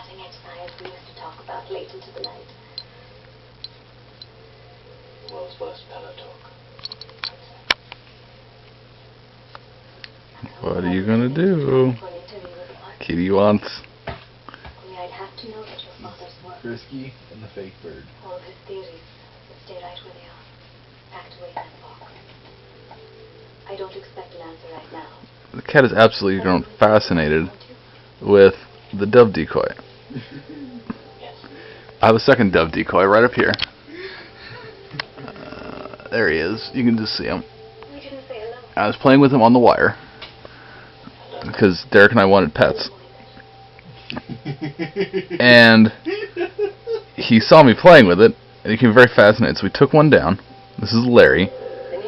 cutting-edge science we used to talk about late into the night. World's worst pillow talk. What are you gonna do? Kitty wants. Only I'd have to know that your father's work. Friskey and the fake bird. All of his theories would stay right where they are, packed away in that box. I don't expect an answer right now. The cat is absolutely grown fascinated with the dove decoy. Yes. I have a second dove decoy right up here. There he is. You can just see him. We didn't say hello. I was playing with him on the wire because Derek and I wanted pets. And he saw me playing with it and he became very fascinated. So we took one down. This is Larry.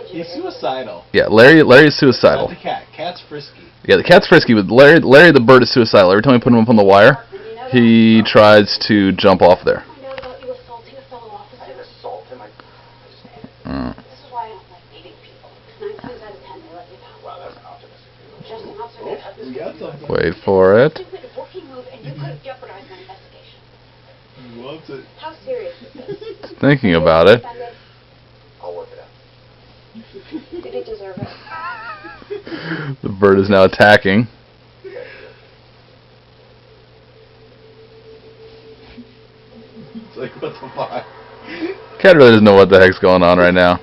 He's suicidal. Yeah, Larry is suicidal. Not the cat. Cat's frisky. Yeah, the cat's frisky, but Larry the bird is suicidal. Every time we put him up on the wire, he tries to jump off there. I know about you assaulting a fellow officer. I didn't assault him. I just... This is why I don't like meeting people. 9 times out of 10 they let you down. Wow, that's an optimistic view. Just an observation. We got something. Wait for it. Stupid working move, and you could have jeopardized my investigation. He wants it. How serious is this? Thinking about it. I'll work it out. Did he deserve it? The bird is now attacking. It's like, what the fuck? Cat really doesn't know what the heck's going on right now.